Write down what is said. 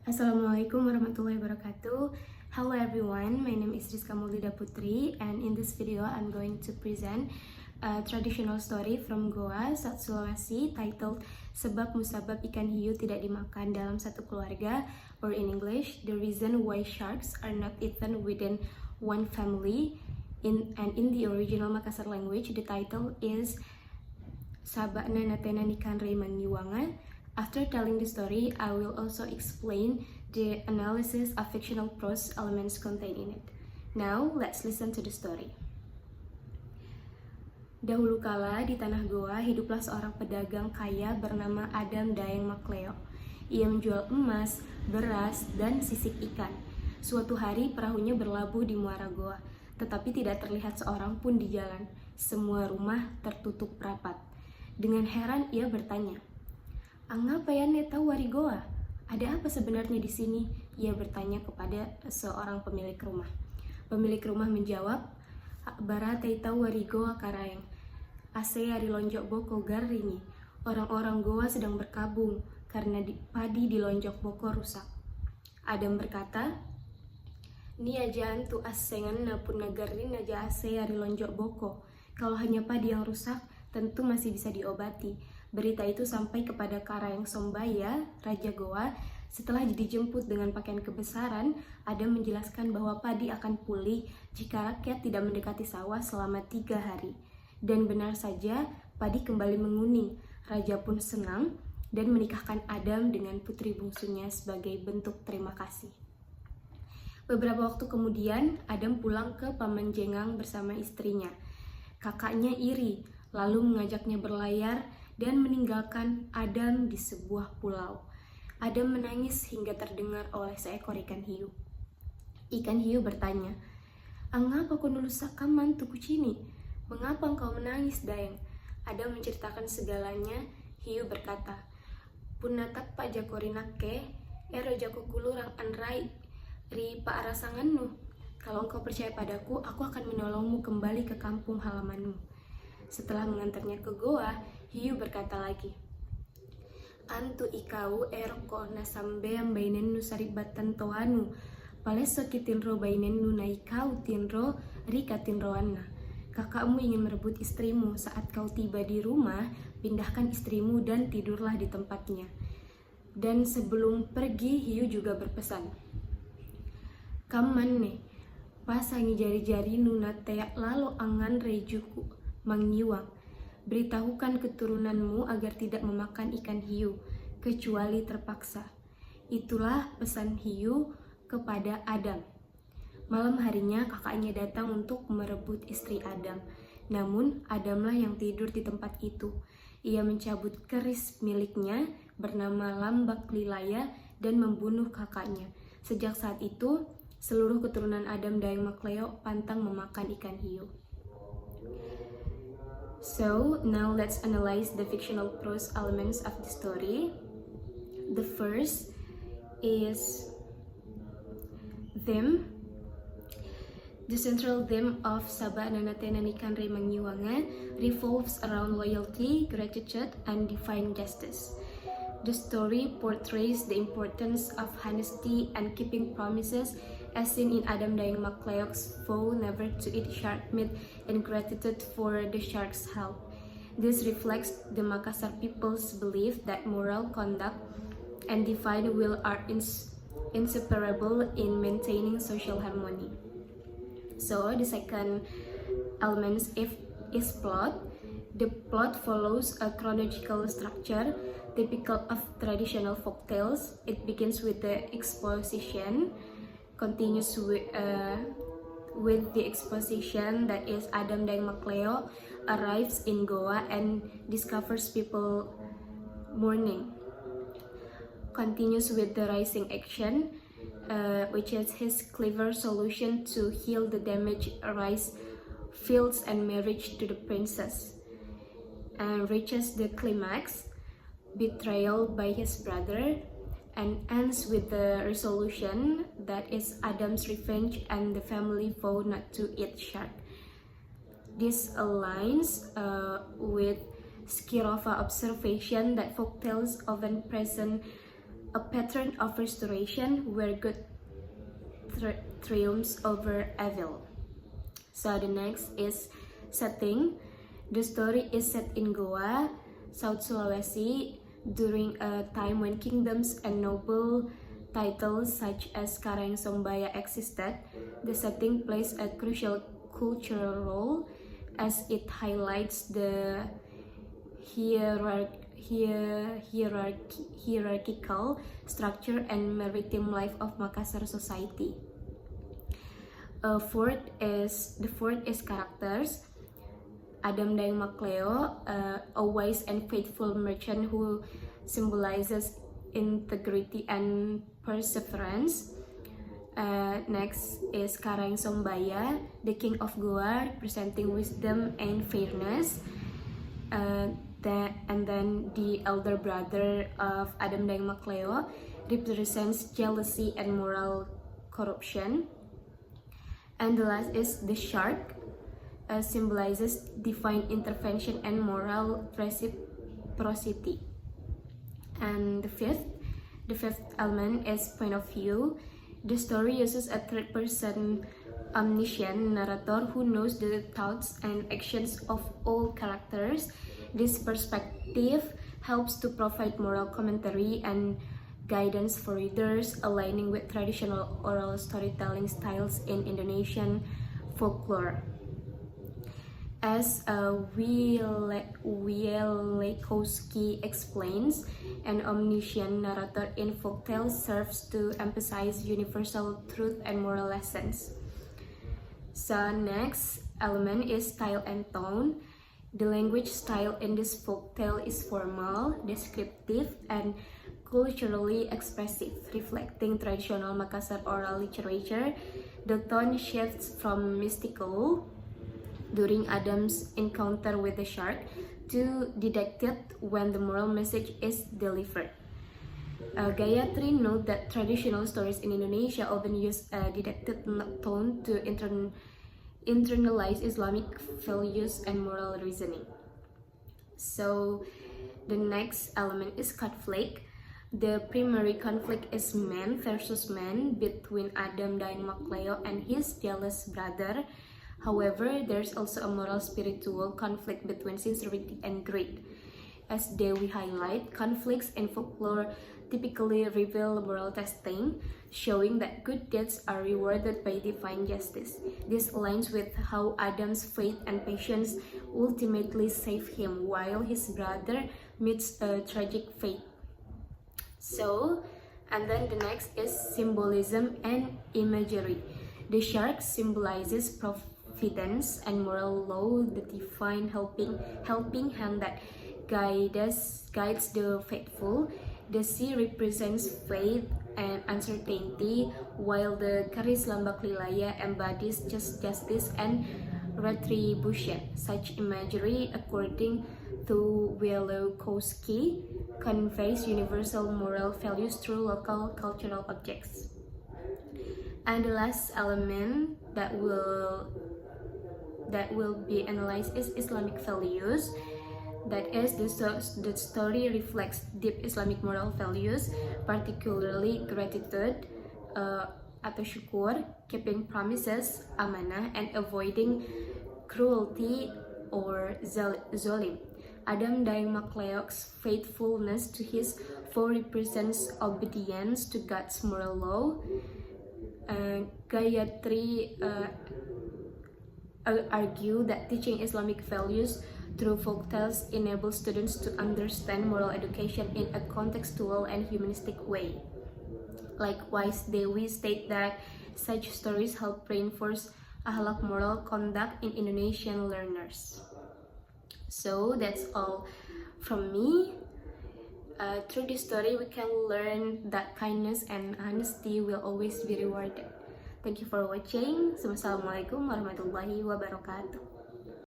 Assalamualaikum warahmatullahi wabarakatuh. Hello everyone, my name is Rizka Maulida Putri, and in this video I'm going to present a traditional story from Goa, South Sulawesi, titled Sebab Musabab Ikan Hiu Tidak Dimakan Dalam Satu Keluarga, or in English, The Reason Why Sharks Are Not Eaten Within One Family. In the original Makassar language, the title is Sabakna Natena Nikan Rayman Yuwangan. After telling the story, I will also explain the analysis of fictional prose elements contained in it. Now, let's listen to the story. Dahulu kala di tanah Goa hiduplah seorang pedagang kaya bernama Adam Daeng Makleo. Ia menjual emas, beras, dan sisik ikan. Suatu hari perahunya berlabuh di muara Goa, tetapi tidak terlihat seorang pun di jalan. Semua rumah tertutup rapat. Dengan heran ia bertanya, "Angapa ya neta wari Goa? Ada apa sebenarnya di sini?" Ia bertanya kepada seorang pemilik rumah. Pemilik rumah menjawab, "Bara tahu wari Goa karayang. Ase ari lonjok boko garini. Orang-orang Goa sedang berkabung karena padi di lonjok boko rusak." Adam berkata, "Ni aja antu asengan napun nagarin aja ase ari lonjok boko. Kalau hanya padi yang rusak, tentu masih bisa diobati." Berita itu sampai kepada Karayang Sombaya, Raja Goa. Setelah dijemput dengan pakaian kebesaran, Adam menjelaskan bahwa padi akan pulih jika rakyat tidak mendekati sawah selama 3 hari. Dan benar saja, padi kembali menguning. Raja pun senang dan menikahkan Adam dengan putri bungsunya sebagai bentuk terima kasih. Beberapa waktu kemudian, Adam pulang ke Pamanjengang bersama istrinya. Kakaknya iri, lalu mengajaknya berlayar dan meninggalkan Adam di sebuah pulau. Adam menangis hingga terdengar oleh seekor ikan hiu. Ikan hiu bertanya, "Angapa kau nulusakan tuku cini? Mengapa engkau menangis, Daeng?" Adam menceritakan segalanya. Hiu berkata, "Punatap pa jakorinake, ero jako kulurang anrai, ri pa arasangannu. Kalau engkau percaya padaku, aku akan menolongmu kembali ke kampung halamanmu." Setelah mengantarnya ke Goa, Hiu berkata lagi, "Antu ikau erko nasambeam bainennu saribatan toanu, paleso kitinro bainennu na ikau tinro rika tinroanna." Kakakmu ingin merebut istrimu. Saat kau tiba di rumah, pindahkan istrimu dan tidurlah di tempatnya. Dan sebelum pergi, Hiu juga berpesan, "Kamanne, pasangi jari-jari nuna teak lalo angan rejuku mangnyiwang. Beritahukan keturunanmu agar tidak memakan ikan hiu, kecuali terpaksa." Itulah pesan Hiu kepada Adam. Malam harinya kakaknya datang untuk merebut istri Adam. Namun Adamlah yang tidur di tempat itu. Ia mencabut keris miliknya bernama Lambak Lilaya dan membunuh kakaknya. Sejak saat itu, seluruh keturunan Adam Daeng Makleo pantang memakan ikan hiu. So, now let's analyze the fictional prose elements of the story. The first is theme. The central theme of Sabakna Natena Nikan Rayman Yuwangan revolves around loyalty, gratitude, and divine justice. The story portrays the importance of honesty and keeping promises, as seen in Adam Daeng Makleok's vow never to eat shark meat and gratitude for the shark's help. This reflects the Makassar people's belief that moral conduct and divine will are inseparable in maintaining social harmony. So, the second element is plot. The plot follows a chronological structure typical of traditional folk tales. It begins with the exposition, continues with the exposition, that is Adam Daeng Makleo arrives in Goa and discovers people mourning. Continues with the rising action, which is his clever solution to heal the damaged rice fields and marriage to the princess, and reaches the climax, betrayal by his brother, and ends with the resolution, that is Adam's revenge and the family vow not to eat shark. This aligns with Skirova observation that folktales often present a pattern of restoration where good triumphs over evil. So the next is setting. The story is set in Goa, South Sulawesi, during a time when kingdoms and noble titles such as Karangsombaya existed. The setting plays a crucial cultural role as it highlights the hierarchical structure and maritime life of Makassar society. The fourth is characters. Adam Dayang Makleo, a wise and faithful merchant who symbolizes integrity and perseverance. Next is Karangsombaya, the king of Goa, representing wisdom and fairness. And then the elder brother of Adam Dayang Makleo represents jealousy and moral corruption. And the last is the shark, symbolizes divine intervention and moral reciprocity. And the fifth element is point of view. The story uses a third-person omniscient narrator who knows the thoughts and actions of all characters. This perspective helps to provide moral commentary and guidance for readers, aligning with traditional oral storytelling styles in Indonesian folklore. As Wielekowski explains, an omniscient narrator in folktales serves to emphasize universal truth and moral lessons. So next element is style and tone. The language style in this folktale is formal, descriptive, and culturally expressive, reflecting traditional Makassar oral literature. The tone shifts from mystical during Adam's encounter with the shark to didactic when the moral message is delivered. Gayatri notes that traditional stories in Indonesia often use a didactic tone to internalize Islamic values and moral reasoning. So the next element is conflict. The primary conflict is man versus man between Adam Dayang Makleo and his jealous brother. However, there's also a moral spiritual conflict between sincerity and greed. As Dewi highlight, conflicts in folklore typically reveal moral testing, showing that good deeds are rewarded by divine justice. This aligns with how Adam's faith and patience ultimately save him, while his brother meets a tragic fate. So, and then the next is symbolism and imagery. The shark symbolizes providence and moral law, the divine helping hand that guides the faithful. The sea represents faith and uncertainty, while the Keris Lambak Lilaya embodies justice and retribution. Such imagery, according to Wielekowski, conveys universal moral values through local cultural objects. And the last element that will be analyzed is Islamic values. That is, the story reflects deep Islamic moral values, particularly gratitude atau syukur, keeping promises, amanah, and avoiding cruelty or zolim. Adam Dayang Makleo's faithfulness to his foe represents obedience to God's moral law. Gayatri argue that teaching Islamic values through folktales enables students to understand moral education in a contextual and humanistic way. Likewise, Dewi state that such stories help reinforce akhlak moral conduct in Indonesian learners. So that's all from me. Through this story, we can learn that kindness and honesty will always be rewarded. Thank you for watching. Wassalamualaikum warahmatullahi wabarakatuh.